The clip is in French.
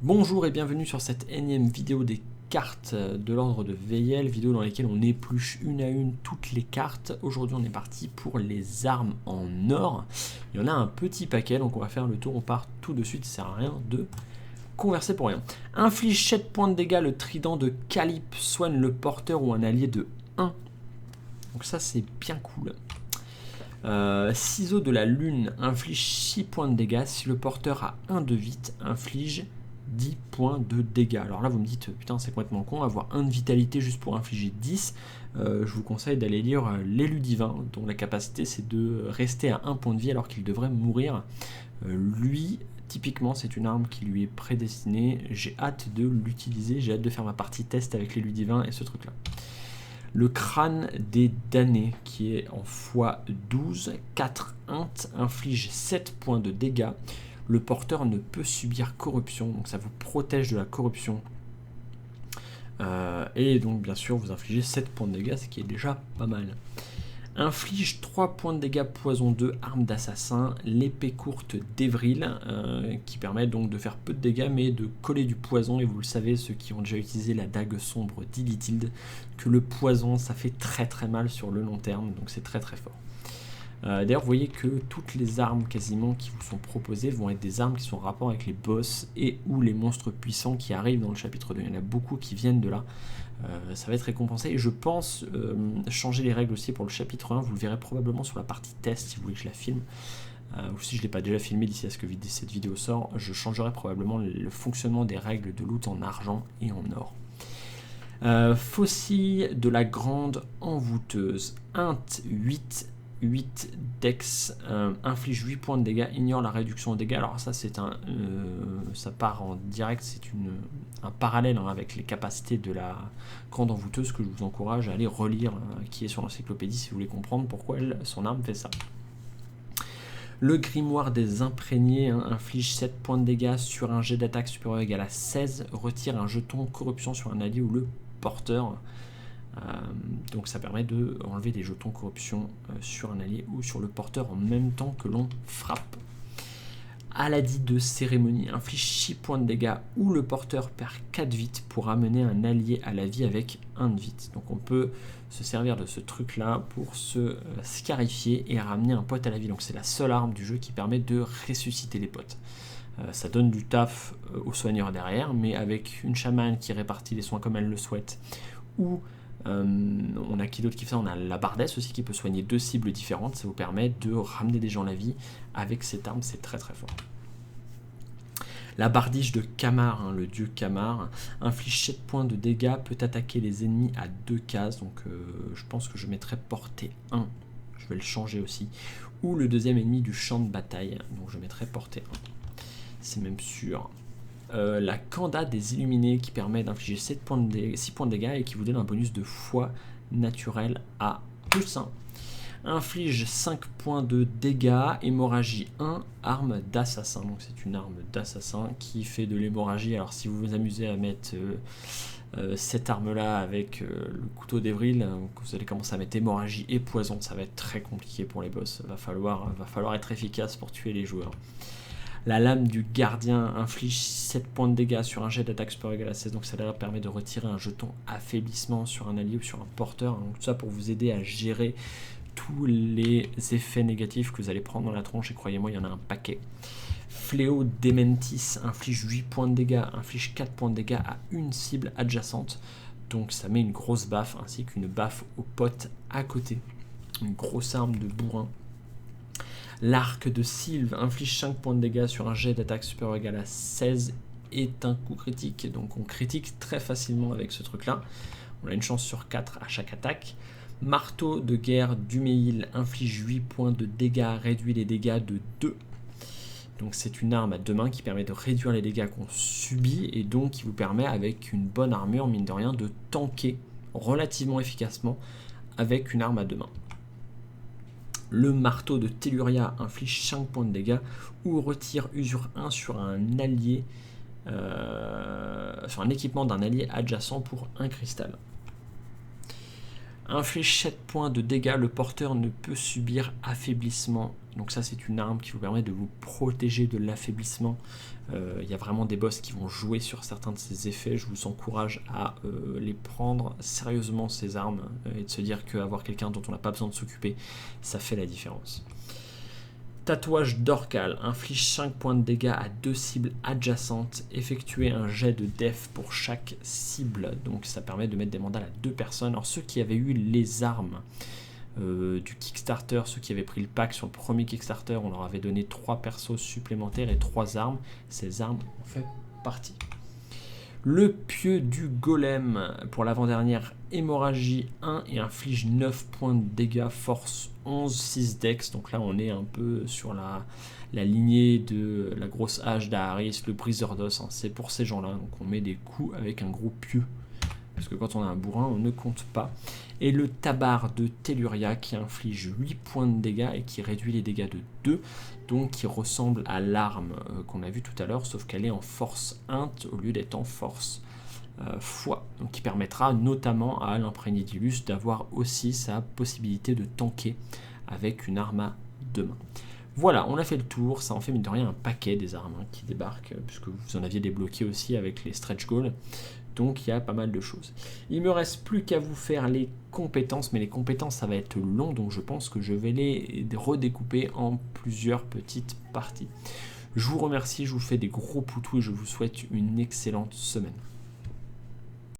Bonjour et bienvenue sur cette énième vidéo des cartes de l'ordre de Veyel, vidéo dans laquelle on épluche une à une toutes les cartes. Aujourd'hui on est parti pour les armes en or. Il y en a un petit paquet donc on va faire le tour, on part tout de suite, ça sert à rien de converser pour rien. Inflige 7 points de dégâts, le trident de Calyphe soigne le porteur ou un allié de 1. Donc ça c'est bien cool. Ciseaux de la lune inflige 6 points de dégâts, si le porteur a 1 de vite, inflige 10 points de dégâts. Alors là vous me dites putain c'est complètement con, avoir 1 de vitalité juste pour infliger 10. Je vous conseille d'aller lire l'élu divin dont la capacité c'est de rester à 1 point de vie alors qu'il devrait mourir. Lui typiquement c'est une arme qui lui est prédestinée, j'ai hâte de l'utiliser, j'ai hâte de faire ma partie test avec l'élu divin et ce truc là. Le crâne des damnés qui est en x12, 4 int, inflige 7 points de dégâts. Le porteur ne peut subir corruption, donc ça vous protège de la corruption. Et donc bien sûr vous infligez 7 points de dégâts, ce qui est déjà pas mal. Inflige 3 points de dégâts poison 2, arme d'assassin, l'épée courte d'Evril, qui permet donc de faire peu de dégâts mais de coller du poison, et vous le savez ceux qui ont déjà utilisé la dague sombre d'Illithilde, que le poison ça fait très très mal sur le long terme, donc c'est très très fort. D'ailleurs vous voyez que toutes les armes quasiment qui vous sont proposées vont être des armes qui sont en rapport avec les boss et ou les monstres puissants qui arrivent dans le chapitre 2, il y en a beaucoup qui viennent de là. Ça va être récompensé et je pense changer les règles aussi pour le chapitre 1, vous le verrez probablement sur la partie test si vous voulez que je la filme, ou si je ne l'ai pas déjà filmé d'ici à ce que cette vidéo sort, je changerai probablement le fonctionnement des règles de loot en argent et en or. Fossile de la grande envoûteuse, int 8 dex, inflige 8 points de dégâts, ignore la réduction de dégâts. Alors ça c'est ça part en direct, c'est un parallèle avec les capacités de la grande envoûteuse que je vous encourage à aller relire, qui est sur l'encyclopédie si vous voulez comprendre pourquoi son arme fait ça. Le grimoire des imprégnés inflige 7 points de dégâts sur un jet d'attaque supérieur ou égal à 16, retire un jeton corruption sur un allié ou le porteur. Donc ça permet de enlever des jetons corruption sur un allié ou sur le porteur en même temps que l'on frappe. Aladie de cérémonie inflige 6 points de dégâts ou le porteur perd 4 vite pour amener un allié à la vie avec 1 de vite. Donc on peut se servir de ce truc là pour se scarifier et ramener un pote à la vie. Donc c'est la seule arme du jeu qui permet de ressusciter les potes. Ça donne du taf aux soigneurs derrière, mais avec une chamane qui répartit les soins comme elle le souhaite, ou on a qui d'autre qui fait ça, on a la bardesse aussi qui peut soigner 2 cibles différentes, ça vous permet de ramener des gens à la vie avec cette arme, c'est très très fort. La bardiche de Kamar, le dieu Kamar, inflige 7 points de dégâts, peut attaquer les ennemis à 2 cases, donc je pense que je mettrai portée 1, je vais le changer aussi, ou le deuxième ennemi du champ de bataille, donc je mettrai portée 1, c'est même sûr. La Kanda des Illuminés qui permet d'infliger 6 points de dégâts et qui vous donne un bonus de foi naturel à +1. Inflige 5 points de dégâts, hémorragie 1, arme d'assassin. Donc c'est une arme d'assassin qui fait de l'hémorragie. Alors si vous vous amusez à mettre cette arme là avec le couteau d'Evril, vous allez commencer à mettre hémorragie et poison, ça va être très compliqué pour les boss. Va falloir être efficace pour tuer les joueurs. La lame du gardien inflige 7 points de dégâts sur un jet d'attaque supérieur égal à 16, donc ça leur permet de retirer un jeton affaiblissement sur un allié ou sur un porteur, donc tout ça pour vous aider à gérer tous les effets négatifs que vous allez prendre dans la tronche, et croyez-moi il y en a un paquet. Fléau Dementis inflige 8 points de dégâts, inflige 4 points de dégâts à une cible adjacente, donc ça met une grosse baffe ainsi qu'une baffe au pote à côté, une grosse arme de bourrin. L'arc de Sylve inflige 5 points de dégâts sur un jet d'attaque supérieur ou égal à 16, est un coup critique, donc on critique très facilement avec ce truc là, on a une chance sur 4 à chaque attaque. Marteau de guerre d'Umeil inflige 8 points de dégâts, réduit les dégâts de 2, donc c'est une arme à 2 mains qui permet de réduire les dégâts qu'on subit et donc qui vous permet avec une bonne armure mine de rien de tanker relativement efficacement avec une arme à 2 mains. Le marteau de Telluria inflige 5 points de dégâts ou retire usure 1 sur un allié, sur un équipement d'un allié adjacent pour 1 cristal. Inflige 7 points de dégâts, le porteur ne peut subir affaiblissement. Donc ça c'est une arme qui vous permet de vous protéger de l'affaiblissement. Il y a vraiment des boss qui vont jouer sur certains de ces effets. Je vous encourage à les prendre sérieusement ces armes et de se dire qu'avoir quelqu'un dont on n'a pas besoin de s'occuper, ça fait la différence. Tatouage d'Orcal, inflige 5 points de dégâts à 2 cibles adjacentes, effectuez un jet de def pour chaque cible, donc ça permet de mettre des mandales à 2 personnes. Alors ceux qui avaient eu les armes du Kickstarter, ceux qui avaient pris le pack sur le premier Kickstarter, on leur avait donné 3 persos supplémentaires et 3 armes, ces armes en fait partie. Le pieu du golem pour l'avant-dernière, hémorragie 1 et inflige 9 points de dégâts, force 11, 6 dex. Donc là on est un peu sur la lignée de la grosse hache d'Aharis, le briseur d'os, hein. C'est pour ces gens-là, donc on met des coups avec un gros pieu. Parce que quand on a un bourrin, on ne compte pas. Et le tabard de Telluria qui inflige 8 points de dégâts et qui réduit les dégâts de 2. Donc qui ressemble à l'arme qu'on a vue tout à l'heure, sauf qu'elle est en force int au lieu d'être en force foi. Donc qui permettra notamment à l'imprégné d'Ilus d'avoir aussi sa possibilité de tanker avec une arme à 2 mains. Voilà, on a fait le tour, ça en fait mine de rien un paquet des armes qui débarquent, puisque vous en aviez débloqué aussi avec les stretch goals. Donc il y a pas mal de choses. Il me reste plus qu'à vous faire les compétences, mais les compétences ça va être long, donc je pense que je vais les redécouper en plusieurs petites parties. Je vous remercie, je vous fais des gros poutous et je vous souhaite une excellente semaine.